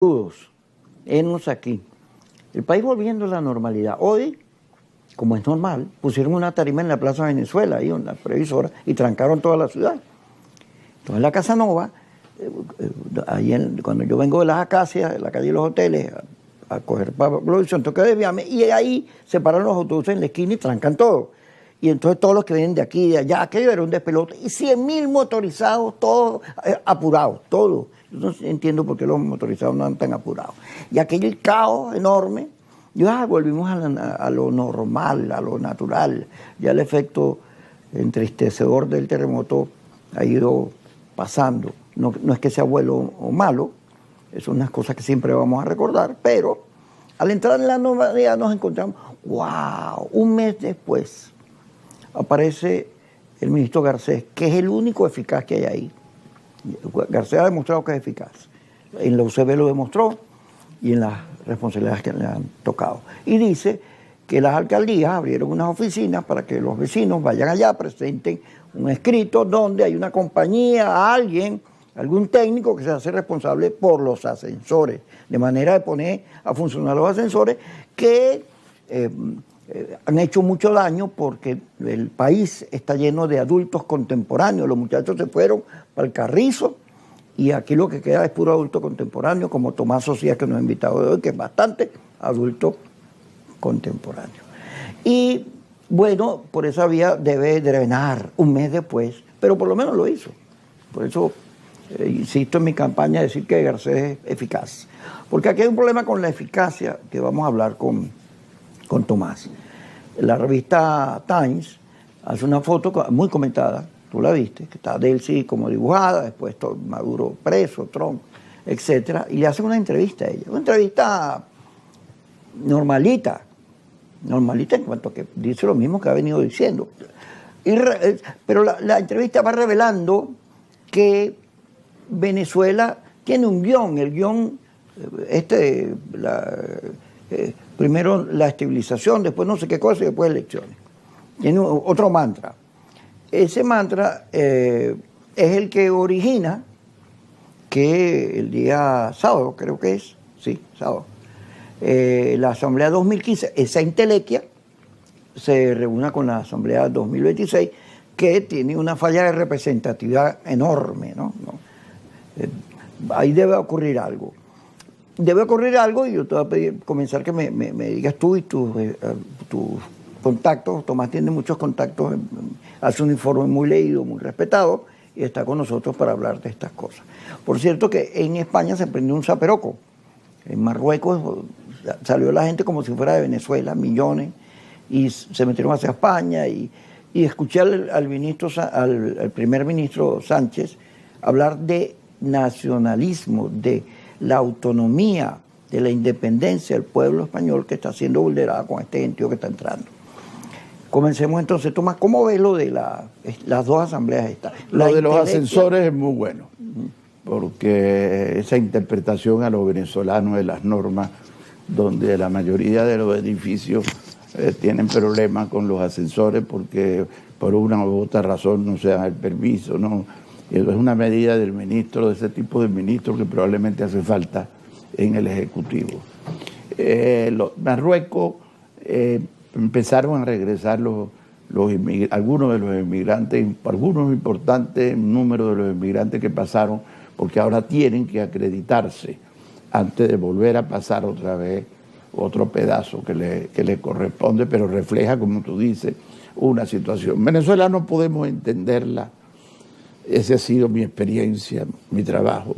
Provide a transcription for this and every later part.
Saludos, enos aquí. El país volviendo a la normalidad. Hoy, como es normal, pusieron una tarima en la Plaza Venezuela, ahí en la previsora, y trancaron toda la ciudad. Entonces la Casanova, cuando yo vengo de las Acacias, de la calle de los hoteles, a coger Pablo toque de Viame, y ahí se paran los autobuses en la esquina y trancan todo. Y entonces todos los que vienen de aquí y de allá, aquello era un despelote. Y 100.000 motorizados, todos apurados, todos. Yo no entiendo por qué los motorizados no andan tan apurados. Y aquel caos enorme, volvimos a lo normal, a lo natural. Ya el efecto entristecedor del terremoto ha ido pasando. No es que sea bueno o malo, son unas cosas que siempre vamos a recordar, pero al entrar en la normalidad nos encontramos, ¡wow! Un mes después aparece el ministro Garcés, que es el único eficaz que hay ahí. Garcés ha demostrado que es eficaz. En la UCB lo demostró y en las responsabilidades que le han tocado. Y dice que las alcaldías abrieron unas oficinas para que los vecinos vayan allá, presenten un escrito donde hay una compañía, alguien, algún técnico que se hace responsable por los ascensores, de manera de poner a funcionar los ascensores que han hecho mucho daño porque el país está lleno de adultos contemporáneos. Los muchachos se fueron para el Carrizo y aquí lo que queda es puro adulto contemporáneo, como Tomás Socias, que nos ha invitado de hoy, que es bastante adulto contemporáneo. Y bueno, por esa vía debe drenar un mes después, pero por lo menos lo hizo. Por eso insisto en mi campaña de decir que Garcés es eficaz. Porque aquí hay un problema con la eficacia que vamos a hablar con Tomás. La revista Times hace una foto muy comentada, tú la viste, que está Delcy como dibujada, después Maduro preso, Trump, etc. Y le hacen una entrevista a ella, una entrevista normalita en cuanto a que dice lo mismo que ha venido diciendo. Pero la entrevista va revelando que Venezuela tiene un guión, el guión primero la estabilización, después no sé qué cosa y después elecciones. Tiene otro mantra. Ese mantra es el que origina que el día sábado, creo que es, sí, sábado, la Asamblea 2015, esa entelequia, se reúna con la Asamblea 2026, que tiene una falla de representatividad enorme, ¿no? Ahí debe ocurrir algo. Debe ocurrir algo y yo te voy a pedir, comenzar que me digas tú y tus contactos. Tomás tiene muchos contactos, hace un informe muy leído, muy respetado y está con nosotros para hablar de estas cosas. Por cierto que en España se prendió un zaperoco. En Marruecos salió la gente como si fuera de Venezuela, millones, y se metieron hacia España y escuché al primer ministro Sánchez hablar de nacionalismo, de la autonomía, de la independencia del pueblo español que está siendo vulnerada con este gentío que está entrando. Comencemos entonces, Tomás, ¿cómo ves lo de las dos asambleas estas? Lo de los ascensores es muy bueno, porque esa interpretación a los venezolanos de las normas, donde la mayoría de los edificios tienen problemas con los ascensores porque por una u otra razón no se dan el permiso, ¿no? Eso es una medida del ministro, de ese tipo de ministro que probablemente hace falta en el Ejecutivo. Marruecos empezaron a regresar algunos de los inmigrantes, algunos importantes números de los inmigrantes que pasaron, porque ahora tienen que acreditarse antes de volver a pasar otra vez otro pedazo que le corresponde, pero refleja, como tú dices, una situación. Venezuela no podemos entenderla. Esa ha sido mi experiencia, mi trabajo,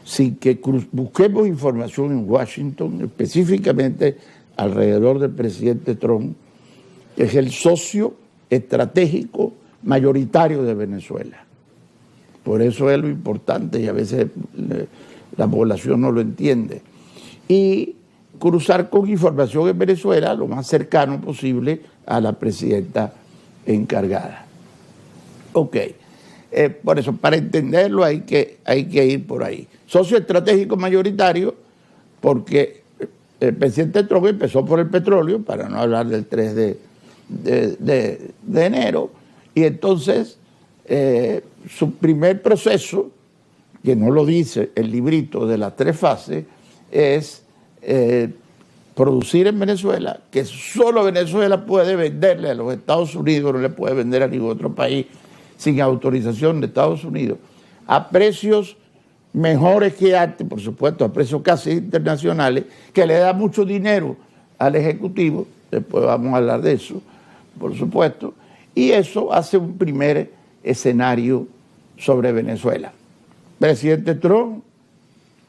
sin que busquemos información en Washington, específicamente alrededor del presidente Trump, que es el socio estratégico mayoritario de Venezuela. Por eso es lo importante y a veces la población no lo entiende. Y cruzar con información en Venezuela lo más cercano posible a la presidenta encargada. Ok. Por eso, para entenderlo hay que ir por ahí. Socio estratégico mayoritario, porque el presidente Trump empezó por el petróleo, para no hablar del 3 de enero, y entonces su primer proceso, que no lo dice el librito de las 3 fases, es producir en Venezuela, que solo Venezuela puede venderle a los Estados Unidos, no le puede vender a ningún otro país sin autorización de Estados Unidos, a precios mejores que antes, por supuesto, a precios casi internacionales, que le da mucho dinero al Ejecutivo, después vamos a hablar de eso, por supuesto, y eso hace un primer escenario sobre Venezuela. Presidente Trump,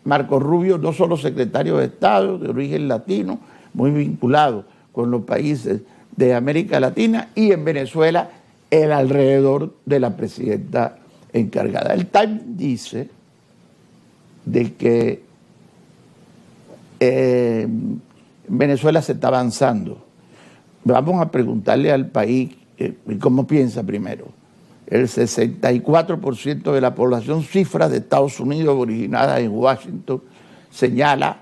Marco Rubio, no solo secretario de Estado de origen latino, muy vinculado con los países de América Latina, y en Venezuela el alrededor de la presidenta encargada. El Times dice de que en Venezuela se está avanzando. Vamos a preguntarle al país cómo piensa primero. El 64% de la población, cifras de Estados Unidos originadas en Washington, señala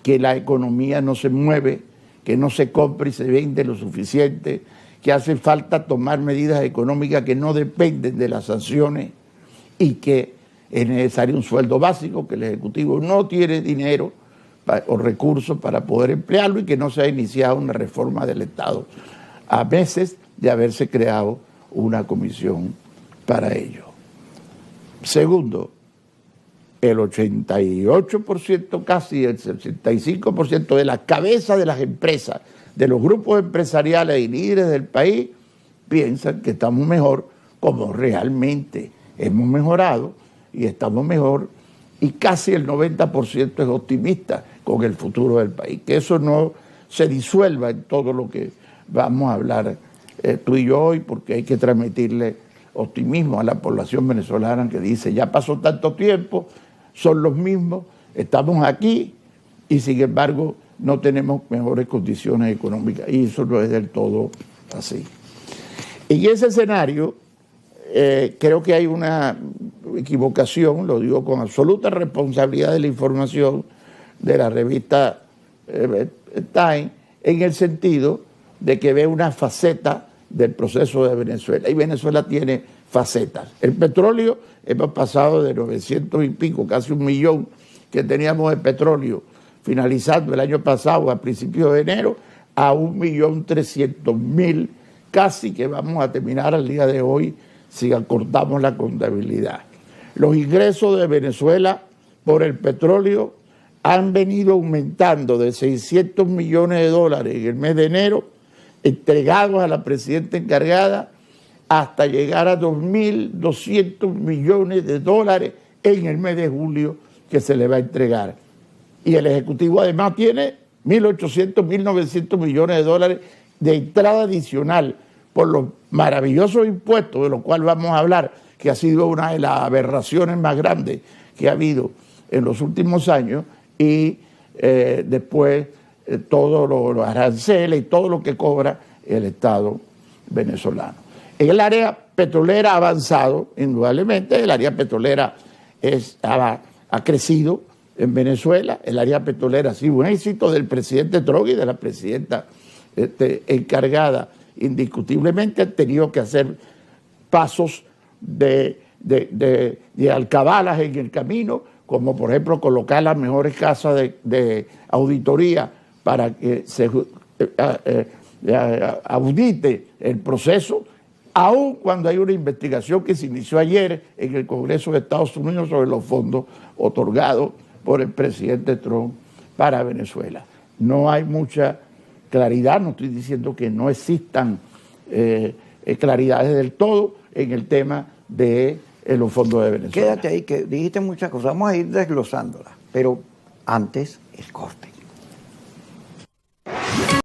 que la economía no se mueve, que no se compra y se vende lo suficiente, que hace falta tomar medidas económicas que no dependen de las sanciones y que es necesario un sueldo básico, que el Ejecutivo no tiene dinero o recursos para poder emplearlo y que no se ha iniciado una reforma del Estado a meses de haberse creado una comisión para ello. Segundo, el 88%, casi el 65% de las cabezas de las empresas, de los grupos empresariales y líderes del país, piensan que estamos mejor como realmente hemos mejorado y estamos mejor, y casi el 90% es optimista con el futuro del país. Que eso no se disuelva en todo lo que vamos a hablar tú y yo hoy, porque hay que transmitirle optimismo a la población venezolana que dice, ya pasó tanto tiempo, son los mismos, estamos aquí y sin embargo no tenemos mejores condiciones económicas, y eso no es del todo así. En ese escenario creo que hay una equivocación, lo digo con absoluta responsabilidad de la información de la revista Time, en el sentido de que ve una faceta del proceso de Venezuela, y Venezuela tiene facetas. El petróleo, hemos pasado de 900 y pico, casi 1 millón que teníamos de petróleo finalizando el año pasado a principios de enero, a 1.300.000 casi, que vamos a terminar al día de hoy si acortamos la contabilidad. Los ingresos de Venezuela por el petróleo han venido aumentando de 600 millones de dólares en el mes de enero, entregados a la presidenta encargada, hasta llegar a 2.200 millones de dólares en el mes de julio, que se le va a entregar. Y el Ejecutivo además tiene 1.800, 1.900 millones de dólares de entrada adicional por los maravillosos impuestos, de los cuales vamos a hablar, que ha sido una de las aberraciones más grandes que ha habido en los últimos años, y después todos los aranceles y todo lo que cobra el Estado venezolano. En el área petrolera ha avanzado, indudablemente, el área petrolera ha crecido en Venezuela, el área petrolera ha sido un éxito del presidente Trump y de la presidenta encargada. Indiscutiblemente han tenido que hacer pasos de alcabalas en el camino, como por ejemplo colocar las mejores casas de auditoría para que se audite el proceso, aun cuando hay una investigación que se inició ayer en el Congreso de Estados Unidos sobre los fondos otorgados por el presidente Trump para Venezuela. No hay mucha claridad, no estoy diciendo que no existan claridades del todo en el tema de los fondos de Venezuela. Quédate ahí, que dijiste muchas cosas, vamos a ir desglosándolas, pero antes el corte.